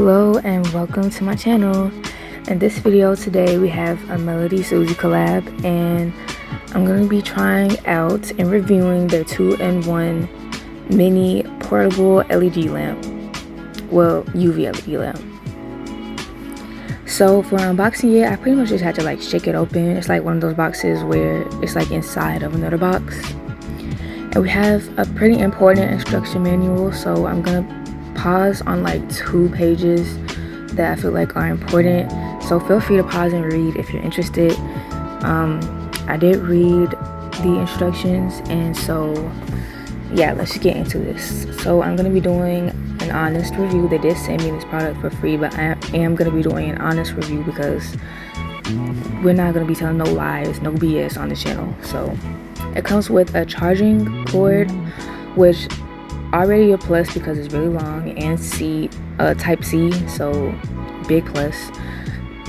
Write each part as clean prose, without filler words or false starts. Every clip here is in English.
Hello and welcome to my channel. In this video today we have a Melody Susie collab, and I'm going to be trying out and reviewing their 2-in-1 mini portable LED lamp, well, UV LED lamp. So for unboxing it, I pretty much just had to shake it open. It's like one of those boxes where it's like inside of another box, and we have a pretty important instruction manual, so I'm gonna pause on 2 pages that I feel like are important, so feel free to pause and read if you're interested. I did read the instructions, and so yeah, let's get into this. So I'm gonna be doing an honest review. They did send me this product for free, but I am gonna be doing an honest review because we're not gonna be telling no lies, no BS on the channel. So it comes with a charging cord, which already a plus because it's really long, and type C, so big plus.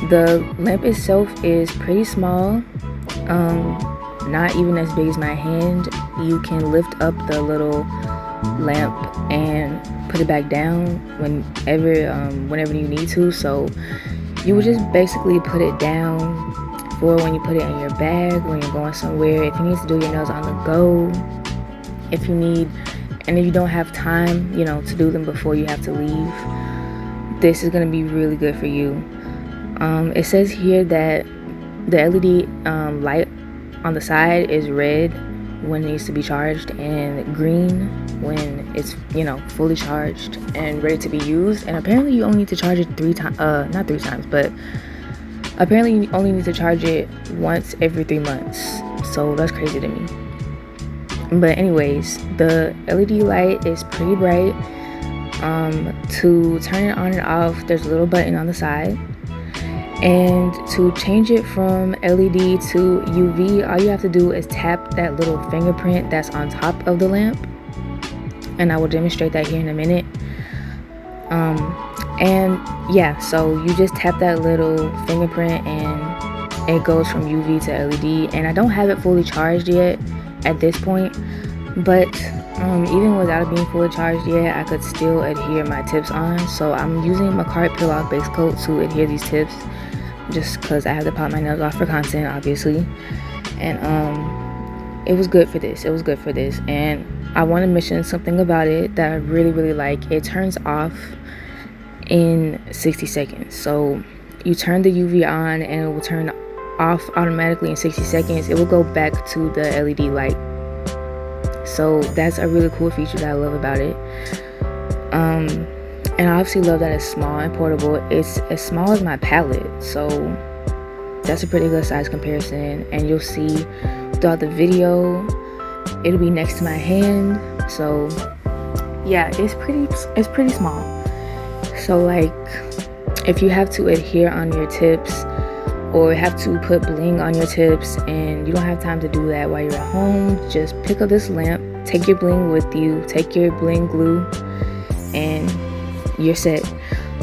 The lamp itself is pretty small, not even as big as my hand. You can lift up the little lamp and put it back down whenever you need to, so you would just basically put it down for when you put it in your bag, when you're going somewhere, if you need to do your nails on the go, if you don't have time, to do them before you have to leave. This is going to be really good for you. It says here that the LED light on the side is red when it needs to be charged, and green when it's fully charged and ready to be used. And apparently you only need to charge it not 3 times, but apparently you only need to charge it once every 3 months. So that's crazy to me. But anyways, the LED light is pretty bright. To turn it on and off, there's a little button on the side, and to change it from LED to UV, all you have to do is tap that little fingerprint that's on top of the lamp, and I will demonstrate that here in a minute. And yeah, so you just tap that little fingerprint and it goes from UV to LED. And I don't have it fully charged yet at this point, but even without it being fully charged yet, I could still adhere my tips on. So I'm using my Cart Peel Off base coat to adhere these tips, just because I have to pop my nails off for content, obviously. And it was good for this. And I want to mention something about it that I really like. It turns off in 60 seconds. So you turn the UV on and it will turn off automatically in 60 seconds. It will go back to the LED light. So that's a really cool feature that I love about it. And I obviously love that it's small and portable. It's as small as my palette, so that's a pretty good size comparison. And you'll see throughout the video, it'll be next to my hand. So yeah, it's pretty small. So if you have to adhere on your tips, or have to put bling on your tips, and you don't have time to do that while you're at home, just pick up this lamp, take your bling with you, take your bling glue, and you're set.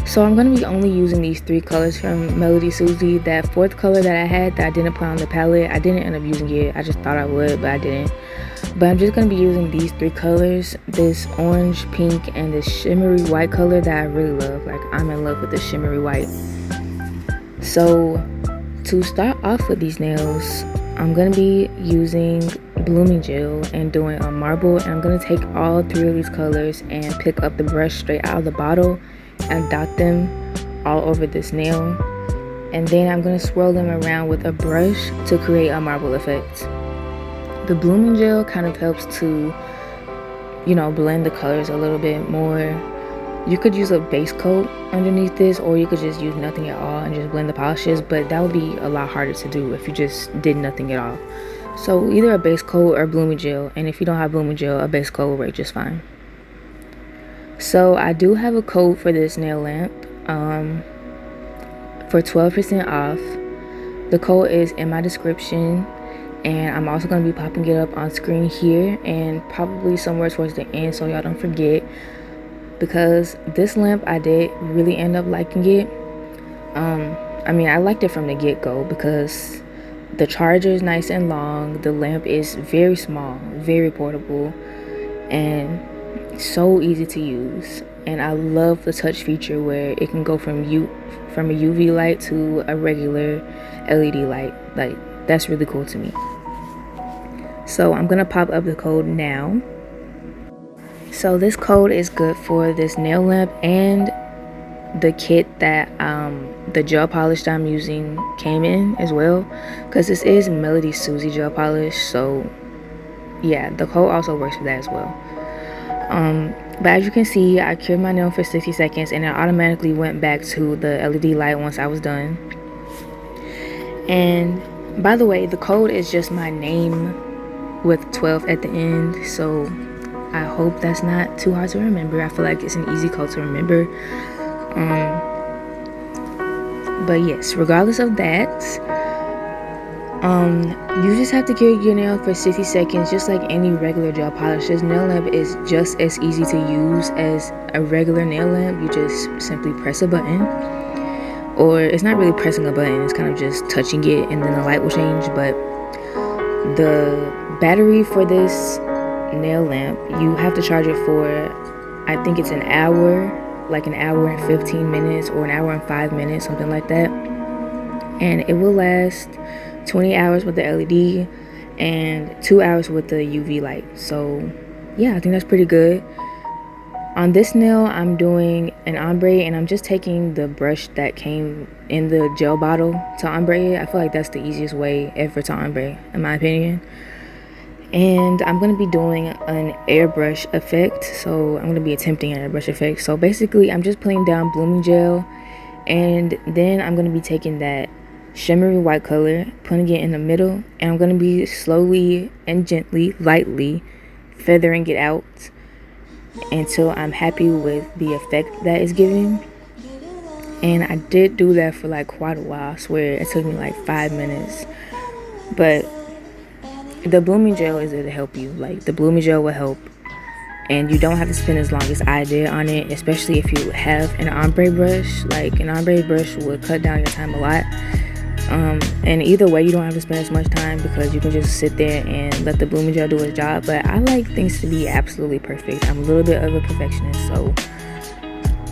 So I'm going to be only using these 3 colors from Melody Susie. That 4th color that I had that I didn't put on the palette, I didn't end up using it. I just thought I would, but I didn't. But I'm just going to be using these 3 colors, this orange, pink, and this shimmery white color that I really love. I'm in love with this shimmery white. So to start off with these nails, I'm going to be using blooming gel and doing a marble, and I'm going to take all 3 of these colors and pick up the brush straight out of the bottle and dot them all over this nail, and then I'm going to swirl them around with a brush to create a marble effect. The blooming gel kind of helps to blend the colors a little bit more. You could use a base coat underneath this, or you could just use nothing at all and just blend the polishes, but that would be a lot harder to do if you just did nothing at all. So either a base coat or blooming gel, and if you don't have blooming gel, a base coat will work just fine. So I do have a code for this nail lamp for 12% off. The code is in my description, and I'm also going to be popping it up on screen here and probably somewhere towards the end, so y'all don't forget. Because this lamp, I did really end up liking it. I liked it from the get-go because the charger is nice and long, the lamp is very small, very portable, and so easy to use. and I love the touch feature where it can go from a UV light to a regular LED light. Like, that's really cool to me. So I'm gonna pop up the code now. So this code is good for this nail lamp and the kit that the gel polish that I'm using came in as well, because this is Melody Susie gel polish. So yeah, the code also works for that as well. But as you can see, I cured my nail for 60 seconds and it automatically went back to the LED light once I was done. And by the way, the code is just my name with 12 at the end, so I hope that's not too hard to remember. I feel like it's an easy code to remember. But yes, regardless of that, you just have to cure your nail for 60 seconds just like any regular gel polish. This nail lamp is just as easy to use as a regular nail lamp. You just simply press a button, or it's not really pressing a button, it's kind of just touching it and then the light will change. But the battery for this nail lamp, you have to charge it for, I think it's an hour, like an hour and 15 minutes or an hour and 5 minutes, something like that. And it will last 20 hours with the LED and 2 hours with the UV light. So yeah, I think that's pretty good. On this nail, I'm doing an ombre, and I'm just taking the brush that came in the gel bottle to ombre it. I feel like that's the easiest way ever to ombre, in my opinion. And I'm going to be doing an airbrush effect. So I'm going to be attempting an airbrush effect. So basically, I'm just putting down blooming gel, and then I'm going to be taking that shimmery white color, putting it in the middle, and I'm going to be slowly and gently, lightly feathering it out until I'm happy with the effect that it's giving. And I did do that for like quite a while. I swear it took me like 5 minutes. But the blooming gel is there to help you. Like, the blooming gel will help, and you don't have to spend as long as I did on it, especially if you have an ombre brush. Like, an ombre brush would cut down your time a lot. And either way, you don't have to spend as much time because you can just sit there and let the blooming gel do its job. But I like things to be absolutely perfect. I'm a little bit of a perfectionist, so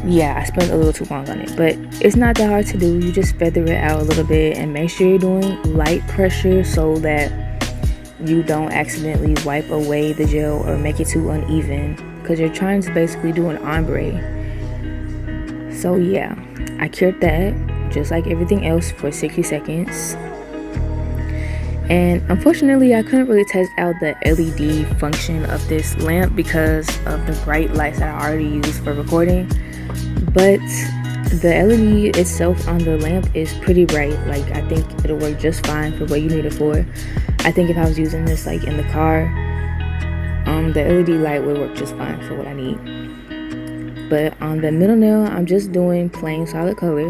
yeah, I spent a little too long on it. But it's not that hard to do. You just feather it out a little bit and make sure you're doing light pressure so that you don't accidentally wipe away the gel or make it too uneven, because you're trying to basically do an ombre. So yeah, I cured that just like everything else for 60 seconds. And unfortunately, I couldn't really test out the LED function of this lamp because of the bright lights that I already used for recording. But the LED itself on the lamp is pretty bright. Like, I think it'll work just fine for what you need it for. I think if I was using this like in the car, the LED light would work just fine for what I need. But on the middle nail, I'm just doing plain solid color.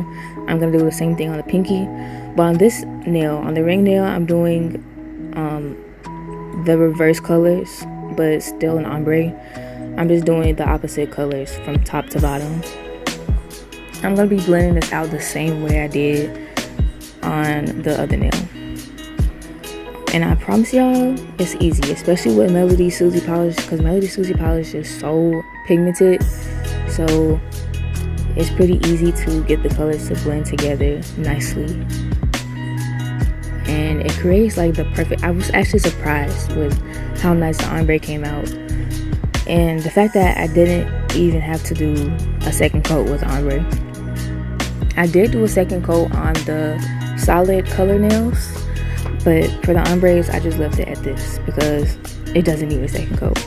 I'm gonna do the same thing on the pinky. But on this nail, on the ring nail, I'm doing the reverse colors, but still an ombre. I'm just doing the opposite colors from top to bottom. I'm gonna be blending this out the same way I did on the other nail. And I promise y'all, it's easy, especially with Melody Susie polish, because Melody Susie polish is so pigmented. So it's pretty easy to get the colors to blend together nicely. And it creates like the perfect, I was actually surprised with how nice the ombre came out. And the fact that I didn't even have to do a second coat with ombre. I did do a second coat on the solid color nails, but for the ombres, I just left it at this because it doesn't need a second coat.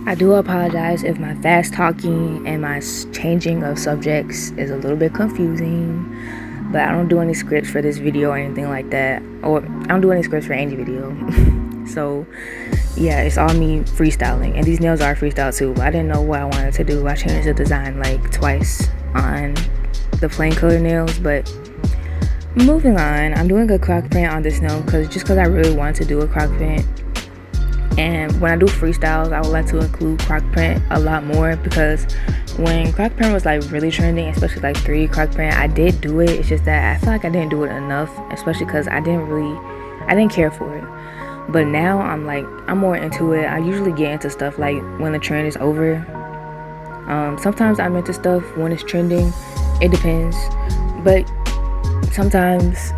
I do apologize if my fast talking and my changing of subjects is a little bit confusing, but I don't do any scripts for this video or anything like that, or I don't do any scripts for any video. So yeah, it's all me freestyling, and these nails are freestyle too. I didn't know what I wanted to do. I changed the design like twice on the plain color nails. But moving on, I'm doing a croc print on this nail because I really wanted to do a croc print. And when I do freestyles, I would like to include croc print a lot more, because when croc print was like really trending, especially like 3D croc print, I did do it. It's just that I feel like I didn't do it enough, especially because I didn't care for it. But now I'm more into it. I usually get into stuff like when the trend is over. Sometimes I'm into stuff when it's trending. It depends. But sometimes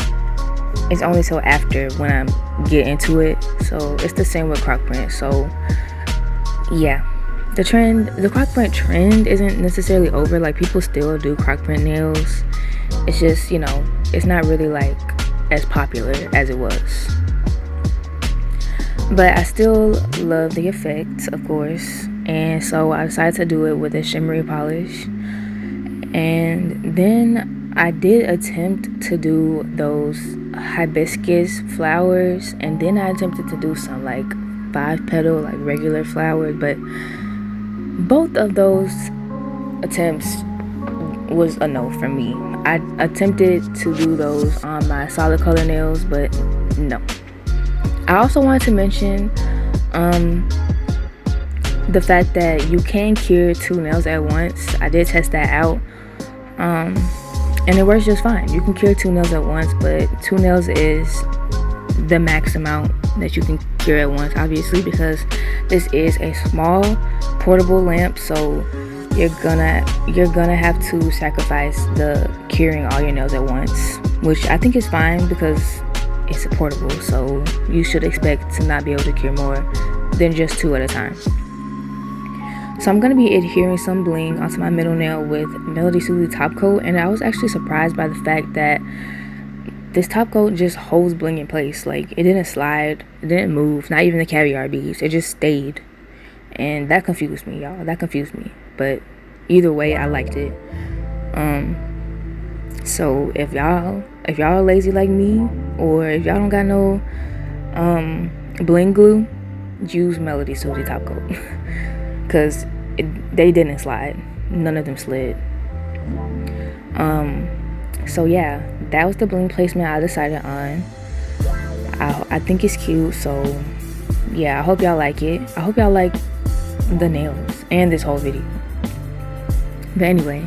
it's only till after when I get into it. So it's the same with croc print. So yeah, the croc print trend isn't necessarily over. Like, people still do croc print nails. It's just, it's not really like as popular as it was. But I still love the effect, of course. And so I decided to do it with a shimmery polish. And then I did attempt to do those hibiscus flowers, and then I attempted to do some like 5-petal, like regular flowers, but both of those attempts was a no for me. I attempted to do those on my solid color nails, but no. I also wanted to mention the fact that you can cure 2 nails at once. I did test that out, and it works just fine. You can cure 2 nails at once, but 2 nails is the max amount that you can cure at once, obviously, because this is a small portable lamp. So you're gonna have to sacrifice the curing all your nails at once, which I think is fine because it's portable. So you should expect to not be able to cure more than just 2 at a time. So I'm going to be adhering some bling onto my middle nail with Melody Susie top coat, and I was actually surprised by the fact that this top coat just holds bling in place. Like, it didn't slide, it didn't move, not even the caviar beads, it just stayed. And that confused me, y'all. That confused me. But either way, I liked it. So if y'all are lazy like me, or if y'all don't got no bling glue, use Melody Susie top coat. Because they didn't slide. None of them slid. So yeah, that was the bling placement I decided on. I think it's cute. So yeah, I hope y'all like it. I hope y'all like the nails and this whole video. But anyway,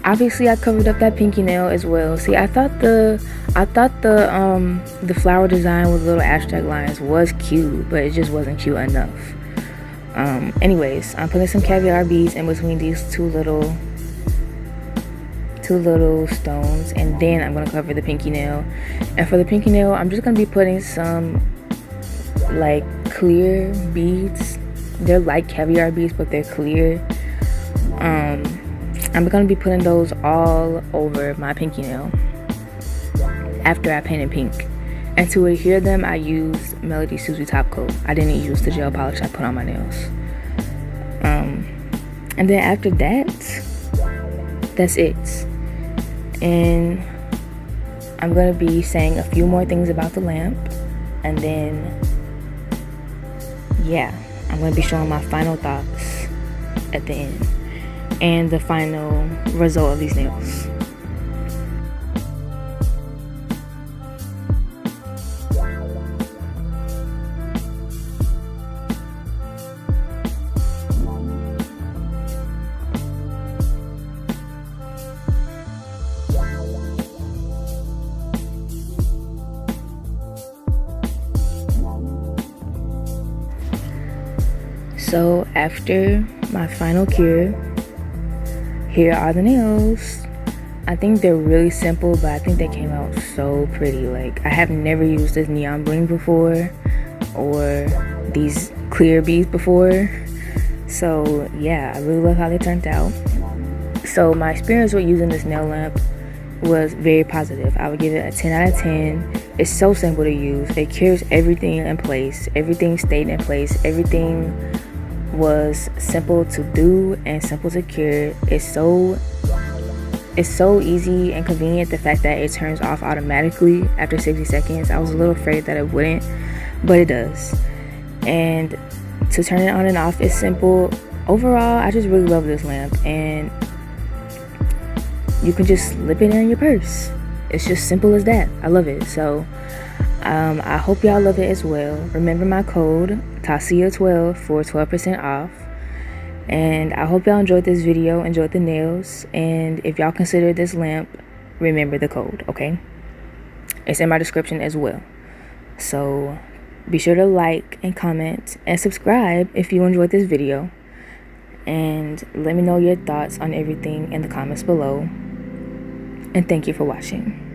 obviously I covered up that pinky nail as well. See, I thought the flower design with little abstract lines was cute, but it just wasn't cute enough. Anyways, I'm putting some caviar beads in between these two little stones, and then I'm gonna cover the pinky nail. And for the pinky nail, I'm just gonna be putting some like clear beads. They're like caviar beads, but they're clear. I'm gonna be putting those all over my pinky nail after I painted pink. And to adhere them, I used Melody Susie top coat. I didn't use the gel polish I put on my nails. And then after that, that's it. And I'm gonna be saying a few more things about the lamp, and then yeah, I'm gonna be showing my final thoughts at the end and the final result of these nails. So after my final cure, here are the nails. I think they're really simple, but I think they came out so pretty. Like, I have never used this neon bling before, or these clear beads before. So yeah, I really love how they turned out. So my experience with using this nail lamp was very positive. I would give it a 10 out of 10. It's so simple to use. It cures everything in place. Everything stayed in place. Everything was simple to do and simple to cure. It's so easy and convenient, the fact that it turns off automatically after 60 seconds. I was a little afraid that it wouldn't, but it does. And to turn it on and off is simple. Overall, I just really love this lamp, and you can just slip it in your purse. It's just simple as that. I love it. So I hope y'all love it as well. Remember my code TASIA12 for 12% off. And I hope y'all enjoyed this video, enjoyed the nails, and if y'all consider this lamp, remember the code, okay? It's in my description as well. So be sure to like and comment and subscribe if you enjoyed this video, and let me know your thoughts on everything in the comments below. And thank you for watching.